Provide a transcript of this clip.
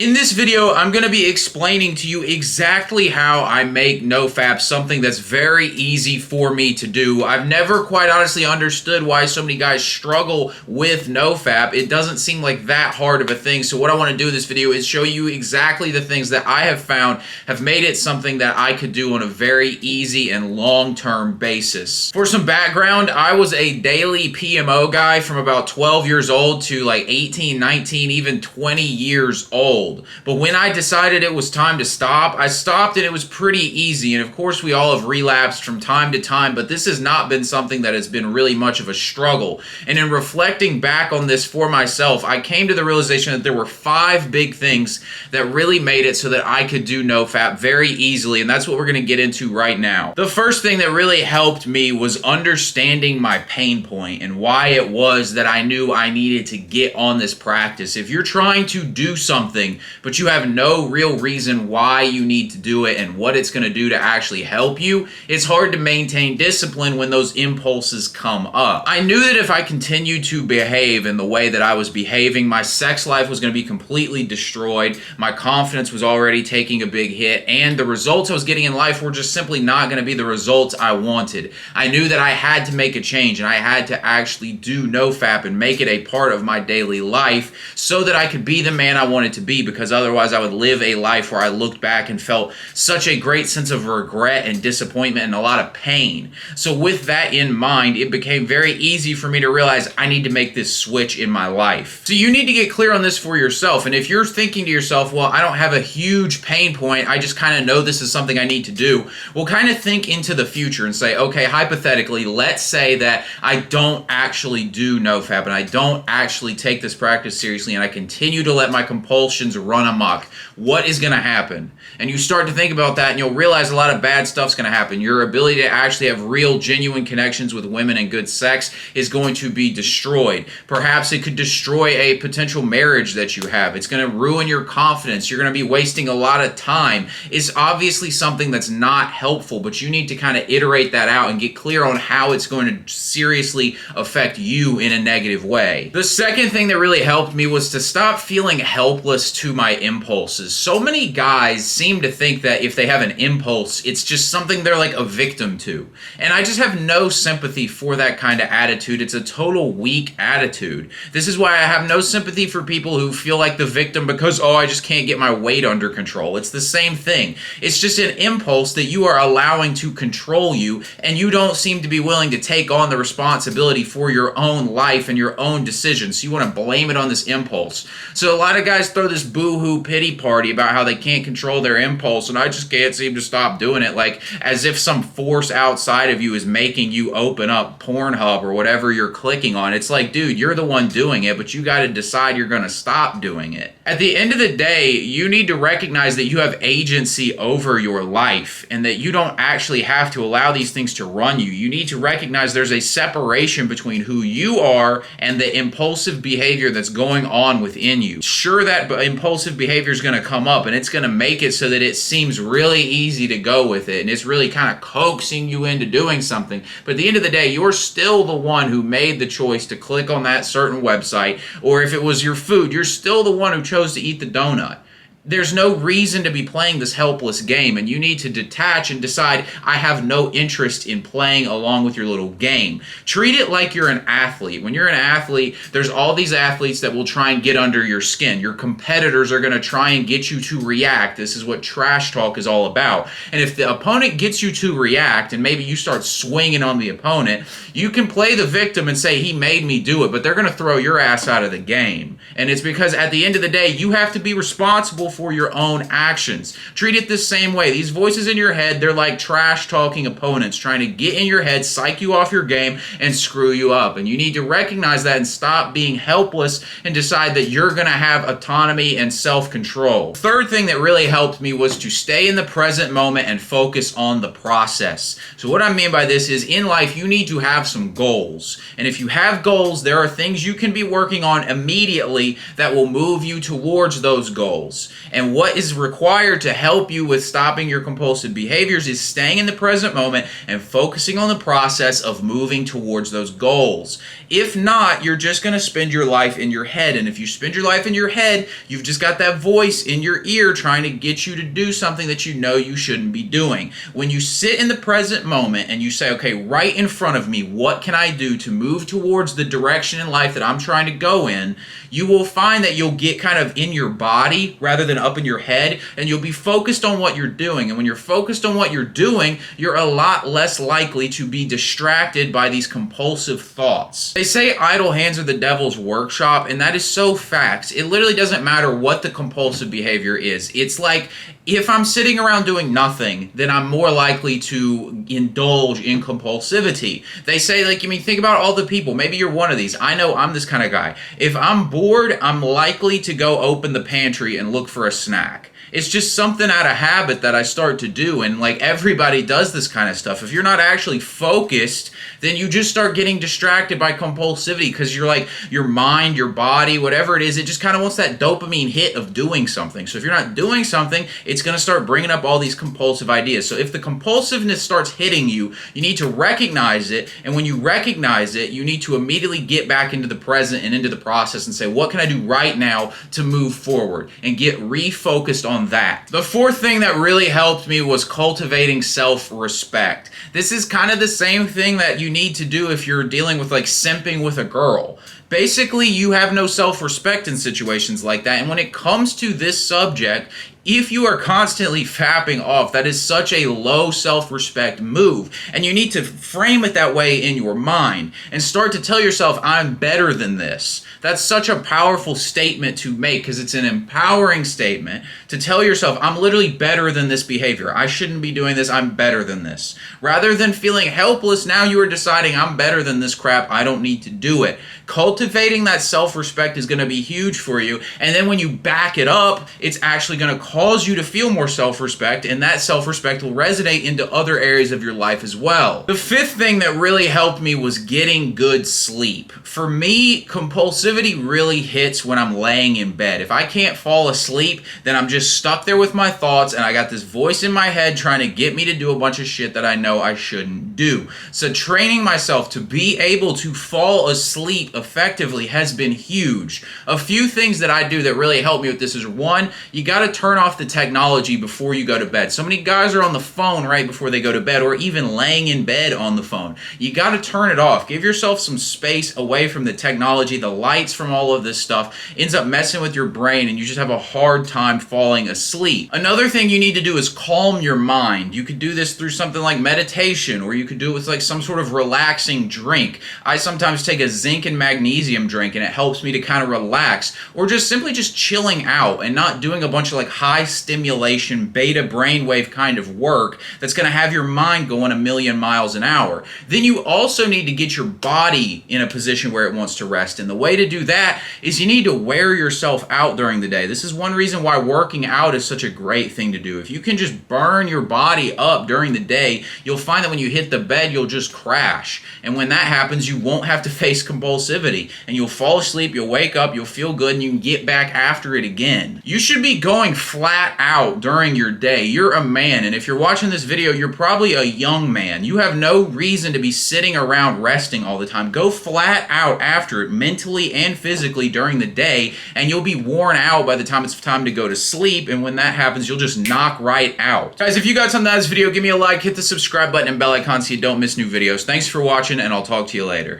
In this video, I'm going to be explaining to you exactly how I make NoFap something that's very easy for me to do. I've never quite honestly understood why so many guys struggle with NoFap. It doesn't seem like that hard of a thing. So what I want to do in this video is show you exactly the things that I have found have made it something that I could do on a very easy and long-term basis. For some background, I was a daily PMO guy from about 12 years old to like 18, 19, even 20 years old. But when I decided it was time to stop, I stopped, and it was pretty easy. And of course, we all have relapsed from time to time, but this has not been something that has been really much of a struggle. And in reflecting back on this for myself, I came to the realization that there were 5 big things that really made it so that I could do NoFap very easily, and that's what we're going to get into right now. The first thing that really helped me was understanding my pain point and why it was that I knew I needed to get on this practice. If you're trying to do something but you have no real reason why you need to do it and what it's going to do to actually help you, it's hard to maintain discipline when those impulses come up. I knew that if I continued to behave in the way that I was behaving, my sex life was going to be completely destroyed, my confidence was already taking a big hit, and the results I was getting in life were just simply not going to be the results I wanted. I knew that I had to make a change, and I had to actually do NoFap and make it a part of my daily life so that I could be the man I wanted to be, because otherwise I would live a life where I looked back and felt such a great sense of regret and disappointment and a lot of pain. So with that in mind, it became very easy for me to realize I need to make this switch in my life. So you need to get clear on this for yourself. And if you're thinking to yourself, well, I don't have a huge pain point, I just kind of know this is something I need to do, well, kind of think into the future and say, okay, hypothetically, let's say that I don't actually do NoFap and I don't actually take this practice seriously and I continue to let my compulsions run amok. What is going to happen? And you start to think about that and you'll realize a lot of bad stuff's going to happen. Your ability to actually have real, genuine connections with women and good sex is going to be destroyed. Perhaps it could destroy a potential marriage that you have. It's going to ruin your confidence. You're going to be wasting a lot of time. It's obviously something that's not helpful, but you need to kind of iterate that out and get clear on how it's going to seriously affect you in a negative way. The second thing that really helped me was to stop feeling helpless to my impulses. So many guys seem to think that if they have an impulse, it's just something they're like a victim to. And I just have no sympathy for that kind of attitude. It's a total weak attitude. This is why I have no sympathy for people who feel like the victim because, oh, I just can't get my weight under control. It's the same thing. It's just an impulse that you are allowing to control you, and you don't seem to be willing to take on the responsibility for your own life and your own decisions. So you want to blame it on this impulse. So a lot of guys throw this boo-hoo pity party about how they can't control their impulse, and I just can't seem to stop doing it, like as if some force outside of you is making you open up Pornhub or whatever you're clicking on. It's like, dude, you're the one doing it, but you got to decide you're going to stop doing it. At the end of the day, you need to recognize that you have agency over your life and that you don't actually have to allow these things to run you. You need to recognize there's a separation between who you are and the impulsive behavior that's going on within you. Sure, that impulsive behavior is going to come up and it's going to make it so that it seems really easy to go with it and it's really kind of coaxing you into doing something. But at the end of the day, you're still the one who made the choice to click on that certain website, or if it was your food, you're still the one who chose to eat the donut. There's no reason to be playing this helpless game, and you need to detach and decide, I have no interest in playing along with your little game. Treat it like you're an athlete. When you're an athlete, there's all these athletes that will try and get under your skin. Your competitors are going to try and get you to react. This is what trash talk is all about. And if the opponent gets you to react, and maybe you start swinging on the opponent, you can play the victim and say, he made me do it, but they're going to throw your ass out of the game. And it's because at the end of the day, you have to be responsible for your own actions. Treat it the same way. These voices in your head, they're like trash talking opponents trying to get in your head, psych you off your game, and screw you up. And you need to recognize that and stop being helpless and decide that you're going to have autonomy and self-control. Third thing that really helped me was to stay in the present moment and focus on the process. So what I mean by this is, in life, you need to have some goals. And if you have goals, there are things you can be working on immediately that will move you towards those goals. And what is required to help you with stopping your compulsive behaviors is staying in the present moment and focusing on the process of moving towards those goals. If not, you're just going to spend your life in your head. And if you spend your life in your head, you've just got that voice in your ear trying to get you to do something that you know you shouldn't be doing. When you sit in the present moment and you say, okay, right in front of me, what can I do to move towards the direction in life that I'm trying to go in, you will find that you'll get kind of in your body rather than up in your head, and you'll be focused on what you're doing. And when you're focused on what you're doing, you're a lot less likely to be distracted by these compulsive thoughts. They say idle hands are the devil's workshop, and that is so facts. It literally doesn't matter what the compulsive behavior is. It's like, if I'm sitting around doing nothing, then I'm more likely to indulge in compulsivity. They say, like, think about all the people. Maybe you're one of these. I know I'm this kind of guy. If I'm bored, I'm likely to go open the pantry and look for a snack. It's just something out of habit that I start to do, and like everybody does this kind of stuff. If you're not actually focused, then you just start getting distracted by compulsivity because you're like, your mind, your body, whatever it is, it just kind of wants that dopamine hit of doing something. So if you're not doing something, it's going to start bringing up all these compulsive ideas. So if the compulsiveness starts hitting you, you need to recognize it, and when you recognize it, you need to immediately get back into the present and into the process and say, what can I do right now to move forward and get refocused on that. The fourth thing that really helped me was cultivating self-respect. This is kind of the same thing that you need to do if you're dealing with like simping with a girl. Basically, you have no self-respect in situations like that. And when it comes to this subject, if you are constantly fapping off, that is such a low self-respect move. And you need to frame it that way in your mind and start to tell yourself, I'm better than this. That's such a powerful statement to make because it's an empowering statement to tell yourself, I'm literally better than this behavior. I shouldn't be doing this. I'm better than this. Rather than feeling helpless, now you are deciding, I'm better than this crap. I don't need to do it. Cultivating that self-respect is going to be huge for you. And then when you back it up, it's actually going to cause you to feel more self-respect, and that self-respect will resonate into other areas of your life as well. The fifth thing that really helped me was getting good sleep. For me, compulsivity really hits when I'm laying in bed. If I can't fall asleep, then I'm just stuck there with my thoughts, and I got this voice in my head trying to get me to do a bunch of shit that I know I shouldn't do. So training myself to be able to fall asleep effectively has been huge. A few things that I do that really help me with this is, one, you got to turn off the technology before you go to bed. So many guys are on the phone right before they go to bed, or even laying in bed on the phone. You got to turn it off. Give yourself some space away from the technology. The lights from all of this stuff ends up messing with your brain, and you just have a hard time falling asleep. Another thing you need to do is calm your mind. You could do this through something like meditation, or you could do it with like some sort of relaxing drink. I sometimes take a zinc and magnesium drink, and it helps me to kind of relax, or just simply just chilling out and not doing a bunch of like high stimulation beta brainwave kind of work that's going to have your mind going a million miles an hour. Then you also need to get your body in a position where it wants to rest, and the way to do that is you need to wear yourself out during the day. This is one reason why working out is such a great thing to do. If you can just burn your body up during the day, you'll find that when you hit the bed, you'll just crash. And when that happens, you won't have to face compulsivity, and you'll fall asleep, you'll wake up, you'll feel good, and you can get back after it again. You should be going flat out during your day. You're a man, and if you're watching this video, you're probably a young man. You have no reason to be sitting around resting all the time. Go flat out after it, mentally and physically during the day, and you'll be worn out by the time it's time to go to sleep, and when that happens, you'll just knock right out. Guys, if you got something out of this video, give me a like, hit the subscribe button and bell icon so you don't miss new videos. Thanks for watching, and I'll talk to you later.